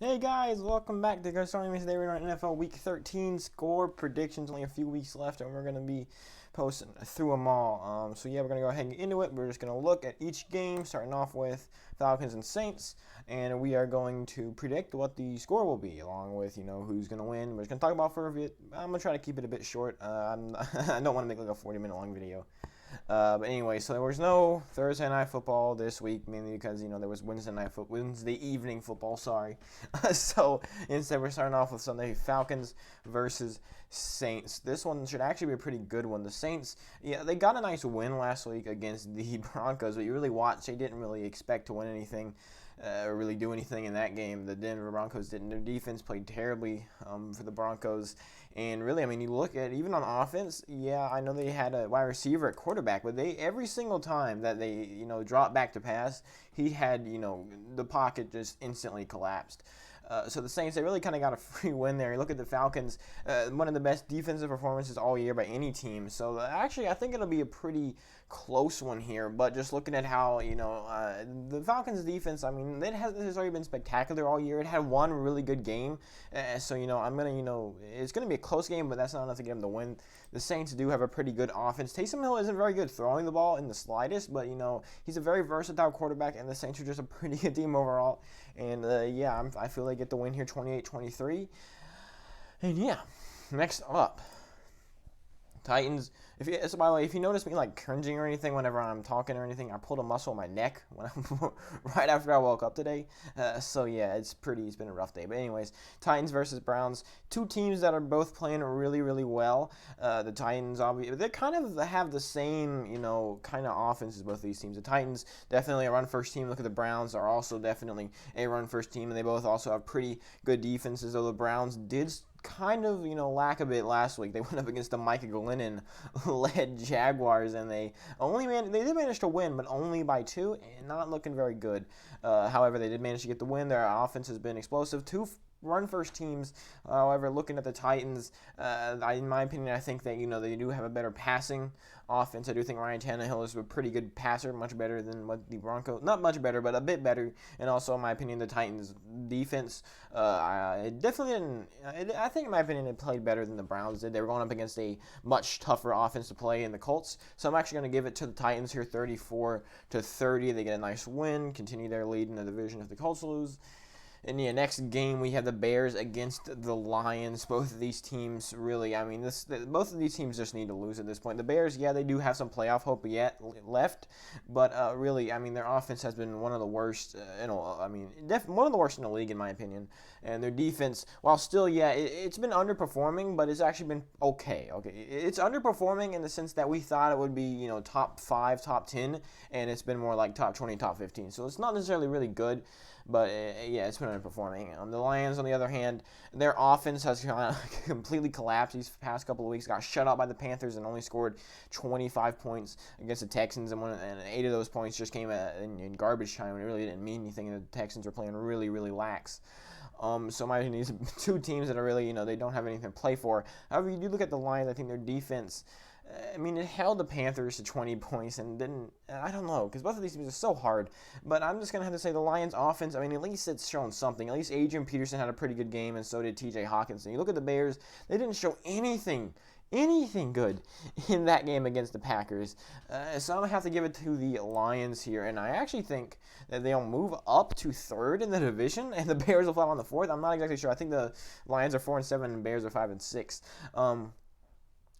Hey guys, welcome back to Starting Today. We're on NFL Week 13 score predictions. Only a few weeks left, and we're gonna be posting through them all. So yeah, we're gonna go ahead and get into it. We're just gonna look at each game, starting off with Falcons and Saints, and we are going to predict what the score will be, along with who's gonna win. We're just gonna talk about for a bit. I'm gonna try to keep it a bit short. I don't want to make like a 40-minute long video. But anyway, so there was no Thursday night football this week, mainly because there was Wednesday evening football. Sorry, so instead we're starting off with Sunday Falcons versus Saints. This one should actually be a pretty good one. The Saints, yeah, they got a nice win last week against the Broncos, but you really watched, they didn't really expect to win anything. Or really do anything in that game. The Denver Broncos didn't. Their defense played terribly for the Broncos. And really, I mean, you look at even on offense, yeah, I know they had a wide receiver at quarterback, but they every single time that they dropped back to pass, he had the pocket just instantly collapsed. So the Saints, they really kind of got a free win there. You look at the Falcons, one of the best defensive performances all year by any team. So actually, I think it'll be a pretty close one here. But just looking at how the Falcons' defense, I mean, it has already been spectacular all year. It had one really good game, so I'm gonna it's gonna be a close game, but that's not enough to get them the win. The Saints do have a pretty good offense. Taysom Hill isn't very good throwing the ball in the slightest, but he's a very versatile quarterback, and the Saints are just a pretty good team overall. And yeah, I feel they get the win here 28-23. And yeah, next up, Titans. So by the way, if you notice me like cringing or anything whenever I'm talking or anything, I pulled a muscle in my neck when right after I woke up today. So yeah, it's been a rough day. But anyways, Titans versus Browns, two teams that are both playing really really well. The Titans, obviously, they kind of have the same kind of offense as both of these teams. The Titans definitely a run first team. Look at the Browns are also definitely a run first team, and they both also have pretty good defenses. Though the Browns did kind of lack a bit last week. They went up against the Micah Glennon led Jaguars, and they did manage to win, but only by 2, and not looking very good. However, they did manage to get the win. Their offense has been explosive. Two run first teams. However, looking at the Titans, in my opinion, I think that they do have a better passing offense. I do think Ryan Tannehill is a pretty good passer, much better than what the Broncos, not much better, but a bit better. And also, in my opinion, the Titans defense, it definitely didn't. I think, in my opinion, it played better than the Browns did. They were going up against a much tougher offense to play in the Colts. So I'm actually going to give it to the Titans here, 34-30. They get a nice win, continue their lead in the division if the Colts lose. In the next game, we have the Bears against the Lions. Both of these teams really, I mean, both of these teams just need to lose at this point. The Bears, yeah, they do have some playoff hope yet left, but really, I mean, their offense has been one of the worst. One of the worst in the league, in my opinion. And their defense, while still, yeah, it's been underperforming, but it's actually been okay. Okay, it's underperforming in the sense that we thought it would be, top 5, top 10, and it's been more like top 20, top 15. So it's not necessarily really good. But yeah, it's been underperforming. The Lions, on the other hand, their offense has kind of completely collapsed these past couple of weeks. Got shut out by the Panthers and only scored 25 points against the Texans, and 8 of those points just came in garbage time, and it really didn't mean anything. And the Texans are playing really, really lax. So my opinion, these two teams that are really, they don't have anything to play for. However, you do look at the Lions. I think their defense, I mean, it held the Panthers to 20 points and didn't. I don't know, because both of these teams are so hard. But I'm just going to have to say the Lions' offense, I mean, at least it's shown something. At least Adrian Peterson had a pretty good game, and so did TJ Hawkinson. You look at the Bears, they didn't show anything good in that game against the Packers. So I'm going to have to give it to the Lions here. And I actually think that they'll move up to 3rd in the division, and the Bears will fall on the 4th. I'm not exactly sure. I think the Lions are 4-7, and Bears are 5-6.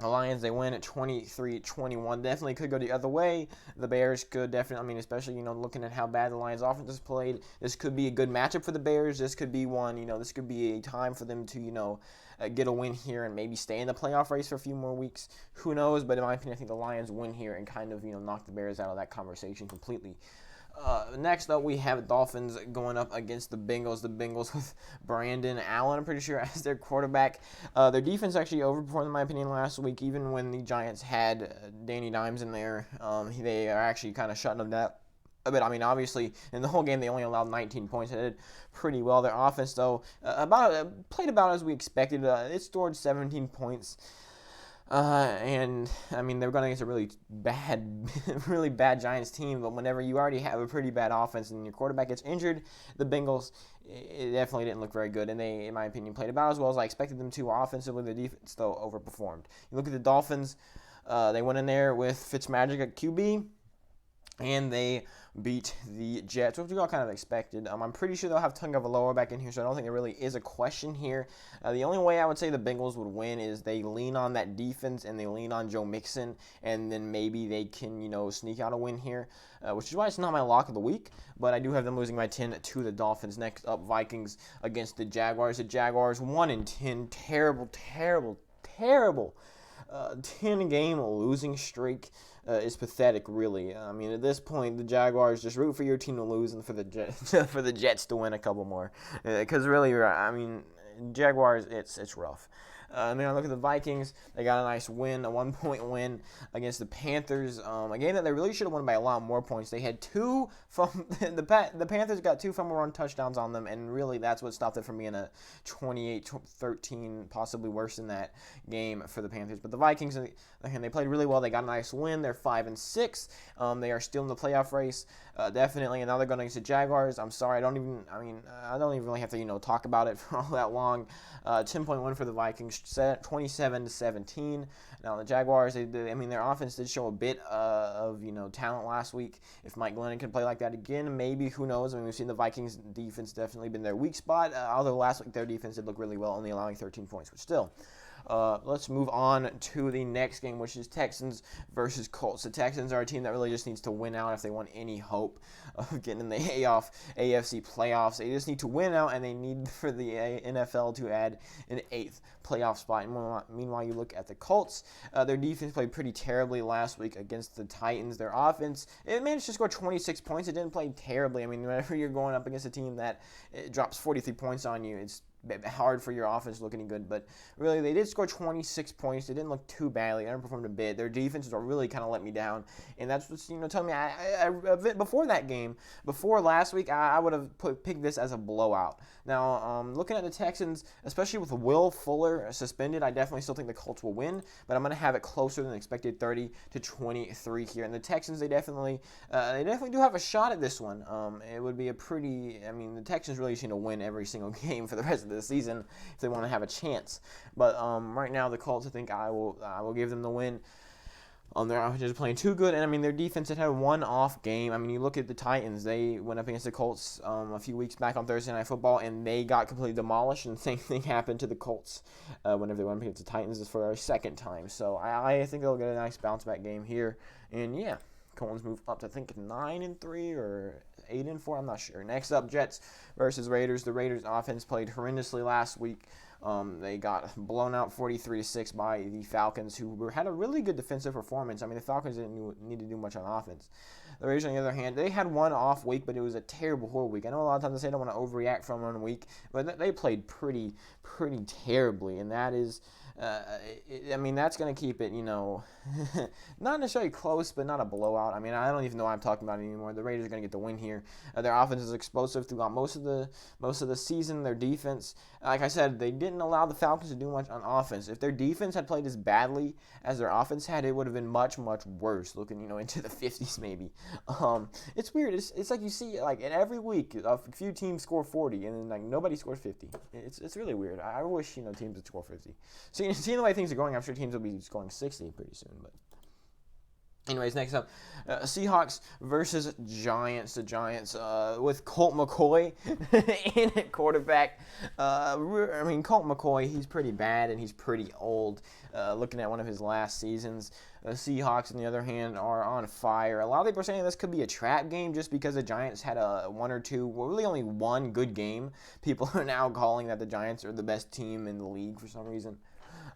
The Lions, they win at 23-21. Definitely could go the other way. The Bears could definitely, I mean, especially, looking at how bad the Lions' offense has played, this could be a good matchup for the Bears. This could be one, this could be a time for them to, get a win here and maybe stay in the playoff race for a few more weeks. Who knows? But in my opinion, I think the Lions win here and kind of, knock the Bears out of that conversation completely. Next up, we have Dolphins going up against the Bengals. The Bengals with Brandon Allen, I'm pretty sure, as their quarterback. Their defense actually overperformed, in my opinion, last week. Even when the Giants had Danny Dimes in there, they are actually kind of shutting them down a bit. I mean, obviously, in the whole game, they only allowed 19 points. They did pretty well. Their offense, though, played about as we expected. It scored 17 points. And I mean, they're going against a really bad, really bad Giants team. But whenever you already have a pretty bad offense and your quarterback gets injured, the Bengals, it definitely didn't look very good, and they, in my opinion, played about as well as I expected them to. Offensively, the defense, though, overperformed. You look at the Dolphins, they went in there with Fitzmagic at QB, and they beat the Jets, which we all kind of expected. I'm pretty sure they'll have Tagovailoa back in here, so I don't think there really is a question here. The only way I would say the Bengals would win is they lean on that defense and they lean on Joe Mixon, and then maybe they can, sneak out a win here, which is why it's not my lock of the week, but I do have them losing by 10 to the Dolphins. Next up, Vikings against the Jaguars. The Jaguars 1-10, terrible 10-game losing streak is pathetic, really. I mean, at this point, the Jaguars just root for your team to lose and for the for the Jets to win a couple more. Because really, I mean, Jaguars, it's rough. And then I look at the Vikings. They got a nice win, a 1-point win against the Panthers. A game that they really should have won by a lot more points. They had the Panthers got 2 fumble run touchdowns on them, and really that's what stopped it from being a 28-13, possibly worse than that game for the Panthers. But the Vikings, again, they played really well. They got a nice win. They're 5-6. They are still in the playoff race, definitely. And now they're going against the Jaguars. I'm sorry, I don't even really have to talk about it for all that long. 10-point win for the Vikings, 27-17. Now the Jaguars, their offense did show a bit of talent last week. If Mike Glennon can play like that again, maybe, who knows? I mean, we've seen the Vikings defense definitely been their weak spot. Although last week their defense did look really well, only allowing 13 points, but still. Let's move on to the next game, which is Texans versus Colts. The Texans are a team that really just needs to win out if they want any hope of getting in the AFC playoffs. They just need to win out, and they need for the NFL to add an 8th playoff spot. And meanwhile, you look at the Colts. Their defense played pretty terribly last week against the Titans. Their offense, it managed to score 26 points. It didn't play terribly. I mean, whenever you're going up against a team that drops 43 points on you, it's hard for your offense to look any good, but really they did score 26 points. They didn't look too badly. They underperformed a bit. Their defenses are really kind of let me down, and that's what's telling me. I before that game, before last week, I would have picked this as a blowout. Now, looking at the Texans, especially with Will Fuller suspended, I definitely still think the Colts will win, but I'm going to have it closer than expected, 30-23 here. And the Texans, they definitely do have a shot at this one. It would be the Texans really just need to win every single game for the rest of the season if they want to have a chance. But right now, the Colts, I think I will give them the win. Their offense is playing too good, and their defense had one off game. You look at the Titans; they went up against the Colts a few weeks back on Thursday Night Football, and they got completely demolished. And the same thing happened to the Colts whenever they went up against the Titans for their second time. So I think they'll get a nice bounce back game here, and yeah, Colts move up to I think 9-3 or 8-4. I'm not sure. Next up, Jets versus Raiders. The Raiders' offense played horrendously last week. They got blown out 43-6 by the Falcons, who had a really good defensive performance. The Falcons didn't need to do much on offense. The Raiders, on the other hand, they had one off week, but it was a terrible whole week. I know a lot of times they say I don't want to overreact from 1 week, but they played pretty terribly, and that is. That's going to keep it, not necessarily close, but not a blowout. I don't even know why I'm talking about it anymore. The Raiders are going to get the win here. Their offense is explosive throughout most of the season. Their defense, like I said, they didn't allow the Falcons to do much on offense. If their defense had played as badly as their offense had, it would have been much, much worse, looking, into the 50s maybe. It's weird. It's like you see, like, in every week, a few teams score 40, and then, nobody scores 50. It's really weird. I wish, teams would score 50. So, seeing the way things are going, I'm sure teams will be scoring 60 pretty soon. But anyways, next up, Seahawks versus Giants. The Giants with Colt McCoy in at quarterback. Colt McCoy, he's pretty bad and he's pretty old. Looking at one of his last seasons, the Seahawks, on the other hand, are on fire. A lot of people are saying this could be a trap game just because the Giants had really only one good game. People are now calling that the Giants are the best team in the league for some reason.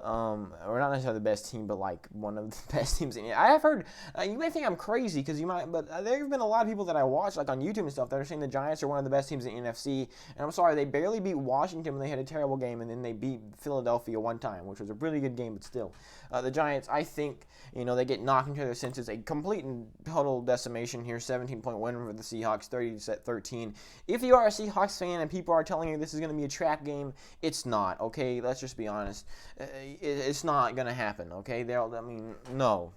Or not necessarily the best team, but like one of the best teams in it. I have heard, you may think I'm crazy but there have been a lot of people that I watch, like on YouTube and stuff, that are saying the Giants are one of the best teams in the NFC. And I'm sorry, they barely beat Washington when they had a terrible game, and then they beat Philadelphia one time, which was a really good game, but still. The Giants, I think, they get knocked into their senses. A complete and total decimation here, 17-point win for the Seahawks, 30-13. If you are a Seahawks fan and people are telling you this is going to be a trap game, it's not, okay? Let's just be honest. It's not going to happen, okay? No.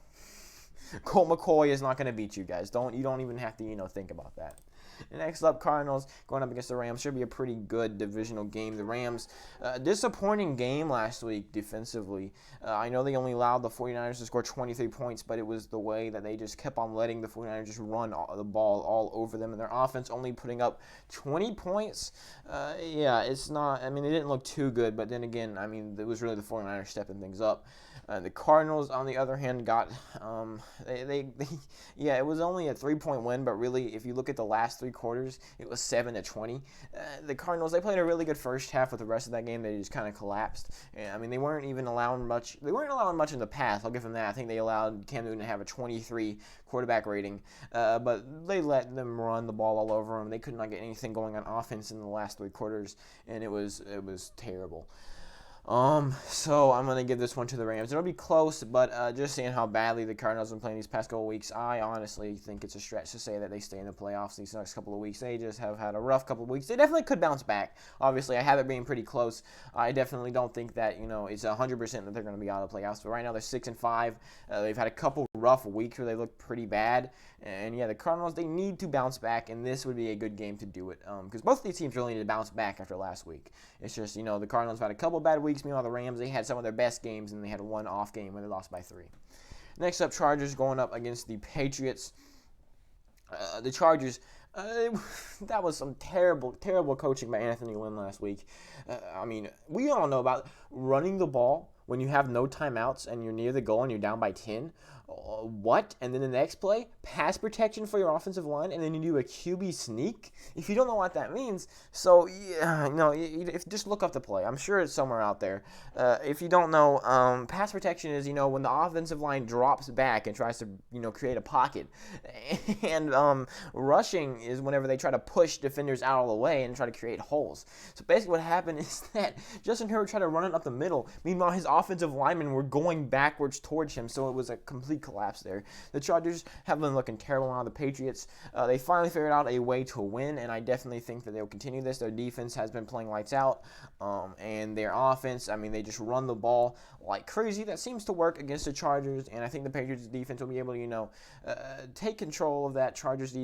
Colt McCoy is not going to beat you guys. You don't even have to, think about that. Next up, Cardinals going up against the Rams. Should be a pretty good divisional game. The Rams, disappointing game last week defensively. I know they only allowed the 49ers to score 23 points, but it was the way that they just kept on letting the 49ers just run the ball all over them, and their offense only putting up 20 points. It's not, I mean, they didn't look too good, but then again, I mean, it was really the 49ers stepping things up. The Cardinals, on the other hand, got it was only a 3-point win, but really, if you look at the last 3 quarters, it was 7-20. The Cardinals, they played a really good first half, but the rest of that game, they just kind of collapsed. I mean, they weren't even allowing much. They weren't allowing much in the pass. I'll give them that. I think they allowed Cam Newton to have a 23 quarterback rating, but they let them run the ball all over them. They could not get anything going on offense in the last 3 quarters, and it was terrible. So I'm going to give this one to the Rams. It'll be close, but just seeing how badly the Cardinals have been playing these past couple of weeks, I honestly think it's a stretch to say that they stay in the playoffs these next couple of weeks. They just have had a rough couple of weeks. They definitely could bounce back. Obviously, I have it being pretty close. I definitely don't think that, it's 100% that they're going to be out of the playoffs, but right now they're 6-5. They've had a couple rough weeks where they look pretty bad, and the Cardinals, they need to bounce back, and this would be a good game to do it, because both of these teams really need to bounce back after last week. It's just, the Cardinals have had a couple bad weeks. Meanwhile, the Rams, they had some of their best games, and they had one off game where they lost by 3. Next up, Chargers going up against the Patriots. The Chargers, that was some terrible, terrible coaching by Anthony Lynn last week. I mean, we all know about running the ball when you have no timeouts and you're near the goal and you're down by 10. What? And then the next play, pass protection for your offensive line, and then you do a QB sneak? If you don't know what that means, so, if just look up the play. I'm sure it's somewhere out there. If you don't know, pass protection is, when the offensive line drops back and tries to, create a pocket. And rushing is whenever they try to push defenders out of the way and try to create holes. So basically what happened is that Justin Herbert tried to run it up the middle. Meanwhile, his offensive linemen were going backwards towards him, so it was a complete collapse there. The Chargers have been looking terrible now. The Patriots, they finally figured out a way to win, and I definitely think that they'll continue this. Their defense has been playing lights out, and their offense, I mean, they just run the ball like crazy. That seems to work against the Chargers, and I think the Patriots defense will be able to, take control of that Chargers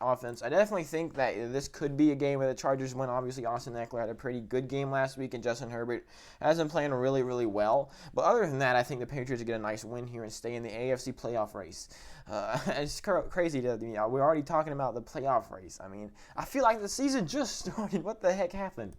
offense. I definitely think that this could be a game where the Chargers win. Obviously, Austin Eckler had a pretty good game last week, and Justin Herbert has been playing really, really well. But other than that, I think the Patriots get a nice win here and stay in the AFC playoff race. It's crazy to we're already talking about the playoff race. I mean, I feel like the season just started. What the heck happened?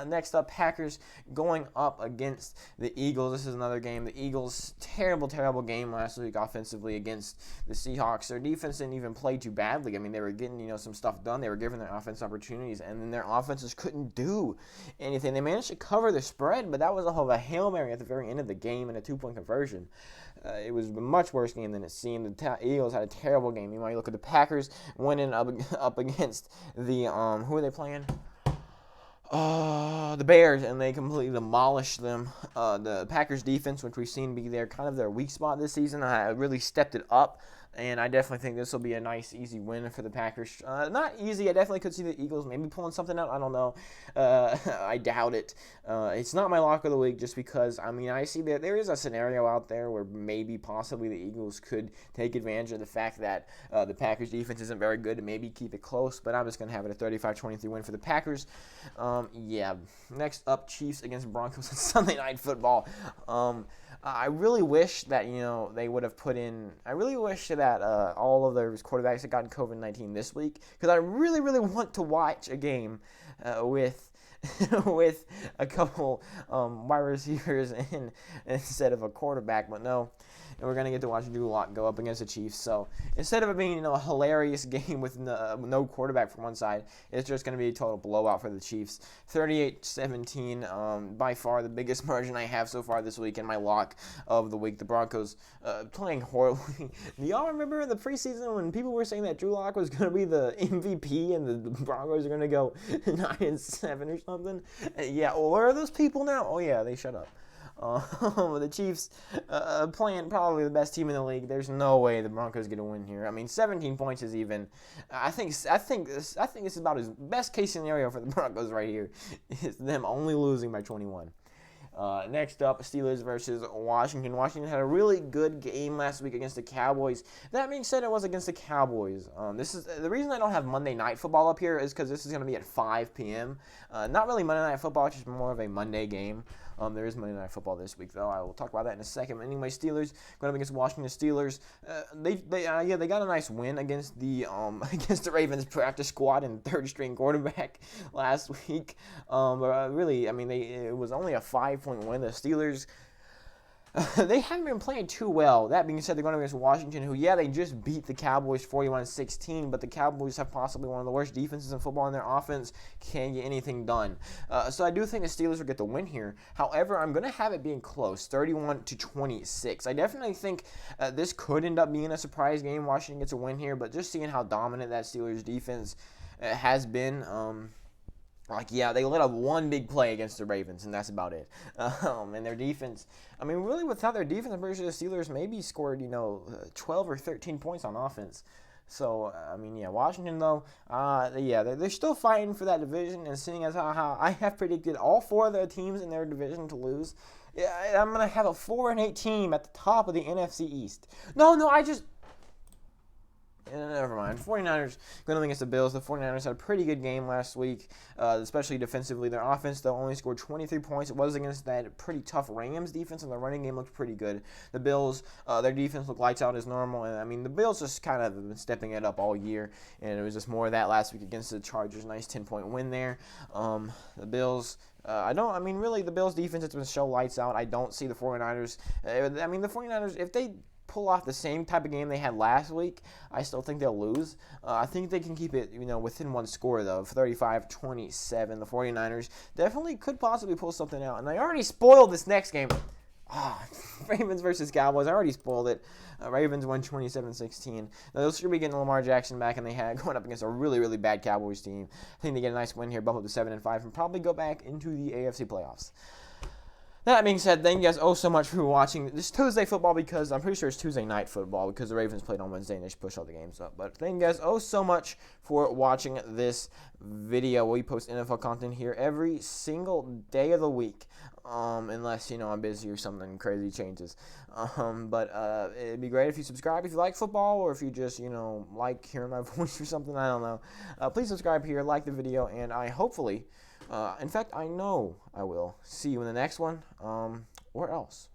Next up, Packers going up against the Eagles. This is another game. The Eagles, terrible, terrible game last week offensively against the Seahawks. Their defense didn't even play too badly. I mean, they were getting, some stuff done. They were giving their offense opportunities, and then their offenses couldn't do anything. They managed to cover the spread, but that was a Hail Mary at the very end of the game and a 2-point conversion. It was a much worse game than it seemed. The Eagles had a terrible game. You look at the Packers winning up against the, who are they playing? The Bears, and they completely demolished them. The Packers defense, which we've seen be their weak spot this season, really stepped it up. And I definitely think this will be a nice, easy win for the Packers. Not easy. I definitely could see the Eagles maybe pulling something out. I don't know. I doubt it. It's not my lock of the week just because, I see that there is a scenario out there where maybe possibly the Eagles could take advantage of the fact that the Packers defense isn't very good and maybe keep it close. But I'm just going to have it a 35-23 win for the Packers. Next up, Chiefs against Broncos on Sunday Night Football. I really wish that, they would have put in – I really wish that all of those quarterbacks had gotten COVID-19 this week, because I really, really want to watch a game with with a couple wide receivers instead of a quarterback. But no, and we're going to get to watch Drew Lock go up against the Chiefs. So instead of it being a hilarious game with no quarterback from one side, it's just going to be a total blowout for the Chiefs. 38-17, by far the biggest margin I have so far this week in my lock of the week. The Broncos playing horribly. Do y'all remember in the preseason when people were saying that Drew Lock was going to be the MVP and the Broncos are going to go 9-7 or something? Yeah, well, where are those people now? Oh yeah, they shut up. The Chiefs playing probably the best team in the league. There's no way the Broncos get a win here. 17 points is even. I think this is about his best case scenario for the Broncos right here. Is them only losing by 21. Next up, Steelers versus Washington. Washington had a really good game last week against the Cowboys. That being said, it was against the Cowboys. This is the reason I don't have Monday Night Football up here is because this is going to be at 5 p.m. Not really Monday Night Football, it's just more of a Monday game. There is Monday Night Football this week, though. I will talk about that in a second. But anyway, Steelers going up against Washington Steelers. They got a nice win against the Ravens practice squad and third-string quarterback last week. But really, I mean, it was only a 5-point win. The Steelers. They haven't been playing too well. That being said, they're going against Washington, who, they just beat the Cowboys 41-16, but the Cowboys have possibly one of the worst defenses in football, and their offense can't get anything done. So I do think the Steelers will get the win here. However, I'm going to have it being close, 31-26. I definitely think this could end up being a surprise game. Washington gets a win here, but just seeing how dominant that Steelers defense has been, they let up one big play against the Ravens, and that's about it. And their defense, I mean, really without their defense, I'm pretty sure the Steelers maybe scored, 12 or 13 points on offense. So, Washington, though, they're still fighting for that division, and seeing as how I have predicted all 4 of the teams in their division to lose, I'm going to have a 4-8 team at the top of the NFC East. Never mind. 49ers going up against the Bills. The 49ers had a pretty good game last week, especially defensively. Their offense, though, only scored 23 points. It was against that pretty tough Rams defense, and the running game looked pretty good. The Bills, their defense looked lights out as normal, and, the Bills just kind of been stepping it up all year, and it was just more of that last week against the Chargers. Nice 10-point win there. The Bills... the Bills' defense has been so lights out. I don't see the 49ers... the 49ers, if they pull off the same type of game they had last week, I still think they'll lose. I think they can keep it, within one score, though, 35-27. The 49ers definitely could possibly pull something out. And I already spoiled this next game. Ravens versus Cowboys. I already spoiled it. Ravens won 27-16. Now, they'll sure be getting Lamar Jackson back, and they had going up against a really, really bad Cowboys team. I think they get a nice win here, bump up to 7-5, and probably go back into the AFC playoffs. That being said, thank you guys so much for watching this Tuesday football, because I'm pretty sure it's Tuesday night football because the Ravens played on Wednesday and they just pushed all the games up. But thank you guys so much for watching this video. We post NFL content here every single day of the week, unless, I'm busy or something crazy changes. But it'd be great if you subscribe if you like football, or if you just, like hearing my voice or something. I don't know. Please subscribe here, like the video, and I hopefully... in fact, I know I will see you in the next one, or else.